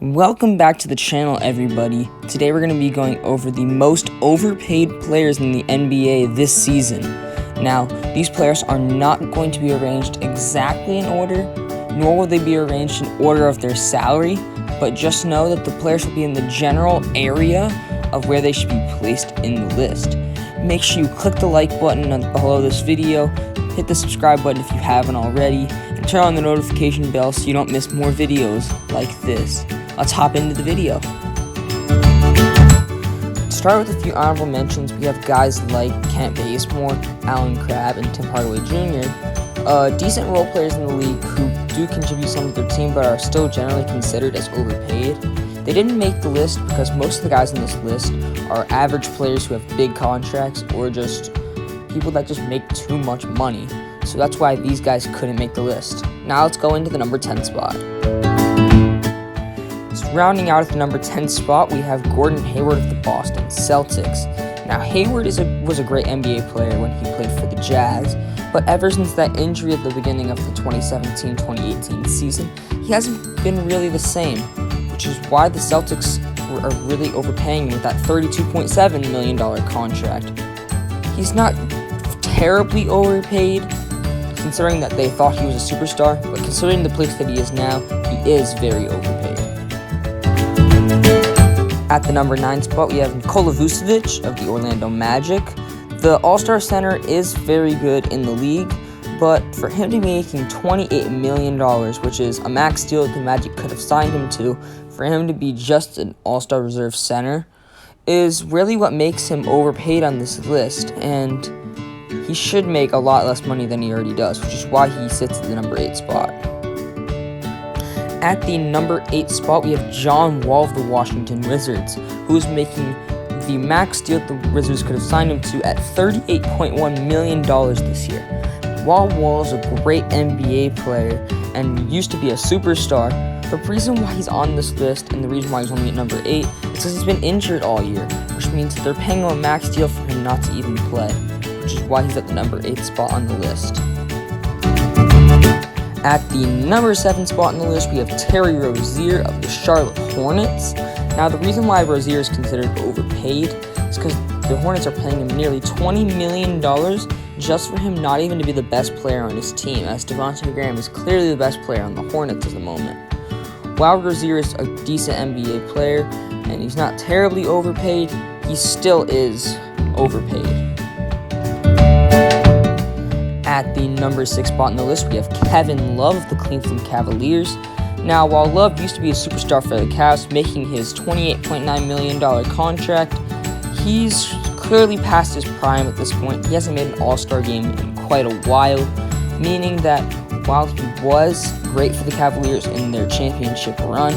Welcome back to the channel, everybody. Today we're going to be going over the most overpaid players in the NBA this season. Now, these players are not going to be arranged exactly in order, nor will they be arranged in order of their salary, but just know that the players will be in the general area of where they should be placed in the list. Make sure you click the like button below this video, hit the subscribe button if you haven't already, and turn on the notification bell so you don't miss more videos like this. Let's hop into the video. To start with a few honorable mentions, we have guys like Kent Bazemore, Alan Crabb, and Tim Hardaway Jr., decent role players in the league who do contribute some to their team but are still generally considered as overpaid. They didn't make the list because most of the guys on this list are average players who have big contracts or just people that just make too much money. So that's why these guys couldn't make the list. Now let's go into the number 10 spot. Rounding out at the number 10 spot, we have Gordon Hayward of the Boston Celtics. Now, Hayward was a great NBA player when he played for the Jazz, but ever since that injury at the beginning of the 2017-2018 season, he hasn't been really the same, which is why the Celtics are really overpaying him with that $32.7 million contract. He's not terribly overpaid, considering that they thought he was a superstar, but considering the place that he is now, he is very overpaid. At the number 9 spot, we have Nikola Vucevic of the Orlando Magic. The All-Star center is very good in the league, but for him to be making $28 million, which is a max deal that the Magic could have signed him to, for him to be just an All-Star reserve center, is really what makes him overpaid on this list, and he should make a lot less money than he already does, which is why he sits at the number 8 spot. At the number 8 spot, we have John Wall of the Washington Wizards, who is making the max deal that the Wizards could have signed him to at $38.1 million this year. While Wall is a great NBA player and used to be a superstar, the reason why he's on this list and the reason why he's only at number 8 is because he's been injured all year, which means that they're paying him a max deal for him not to even play, which is why he's at the number 8 spot on the list. At the number 7 spot on the list, we have Terry Rozier of the Charlotte Hornets. Now, the reason why Rozier is considered overpaid is because the Hornets are paying him nearly $20 million just for him not even to be the best player on his team, as Devontae Graham is clearly the best player on the Hornets at the moment. While Rozier is a decent NBA player and he's not terribly overpaid, he still is overpaid. At the number 6 spot on the list, we have Kevin Love of the Cleveland Cavaliers. Now, while Love used to be a superstar for the Cavs, making his $28.9 million contract, he's clearly past his prime at this point. He hasn't made an All-Star game in quite a while, meaning that while he was great for the Cavaliers in their championship run,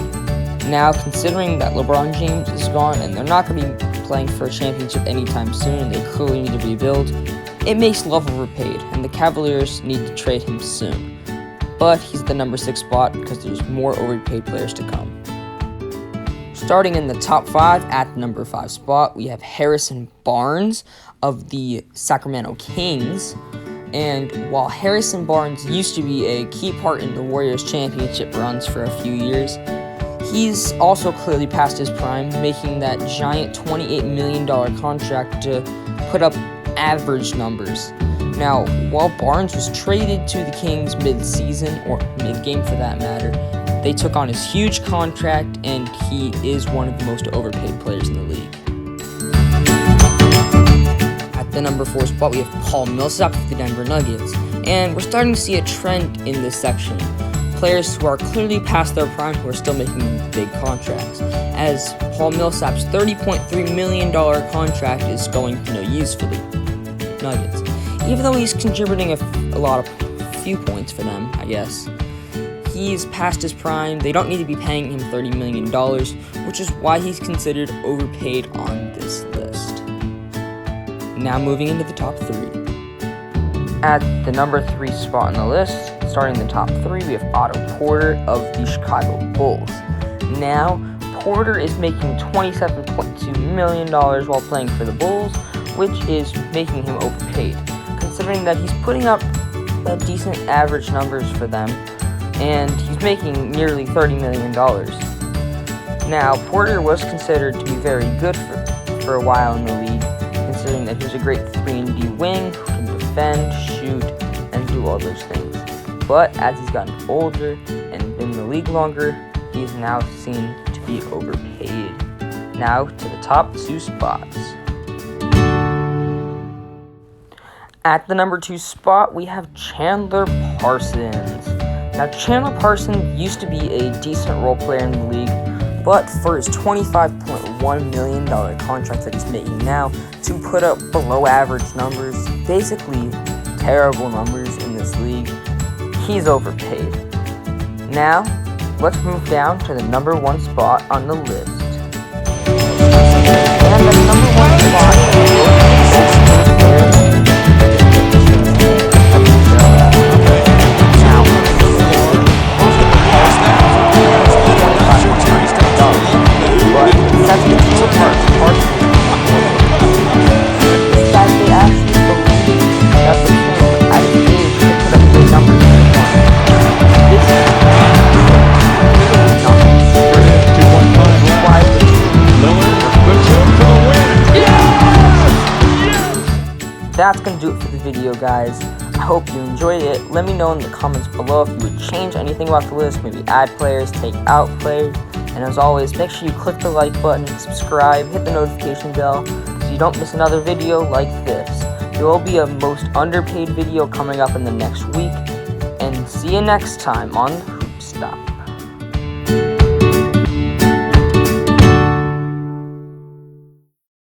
now considering that LeBron James is gone and they're not going to be playing for a championship anytime soon and they clearly need to rebuild, it makes Love overpaid, and the Cavaliers need to trade him soon. But he's at the number 6 spot because there's more overpaid players to come. Starting in the top 5, at the number 5 spot, we have Harrison Barnes of the Sacramento Kings. And while Harrison Barnes used to be a key part in the Warriors' championship runs for a few years, he's also clearly past his prime, making that giant $28 million contract to put up average numbers. Now, while Barnes was traded to the Kings mid-season, or mid-game for that matter, they took on his huge contract, and he is one of the most overpaid players in the league. At the number 4 spot, we have Paul Millsap of the Denver Nuggets, and we're starting to see a trend in this section. Players who are clearly past their prime who are still making big contracts, as Paul Millsap's $30.3 million contract is going to no use for the Nuggets, even though he's contributing a few points for them, I guess. He's past his prime. They don't need to be paying him $30 million, which is why he's considered overpaid on this list. Now moving into the top 3. At the number 3 spot on the list, starting the top 3, we have Otto Porter of the Chicago Bulls. Now, Porter is making $27.2 million while playing for the Bulls, which is making him overpaid, considering that he's putting up decent average numbers for them, and he's making nearly $30 million. Now, Porter was considered to be very good for a while in the league, considering that he was a great 3-and-D wing who can defend, shoot, and do all those things. But as he's gotten older and been in the league longer, he is now seen to be overpaid. Now to the top 2 spots. At the number 2 spot, we have Chandler Parsons. Now, Chandler Parsons used to be a decent role player in the league, but for his $25.1 million contract that he's making now, to put up below average numbers, basically terrible numbers in this league, he's overpaid. Now, let's move down to the number 1 spot on the list. And the number 1 spot is That's going to do it for the video, guys. I hope you enjoyed it. Let me know in the comments below if you would change anything about the list, maybe add players, take out players. And as always, make sure you click the like button, subscribe, hit the notification bell so you don't miss another video like this. There will be a most underpaid video coming up in the next week. And see you next time on Hoop Stop.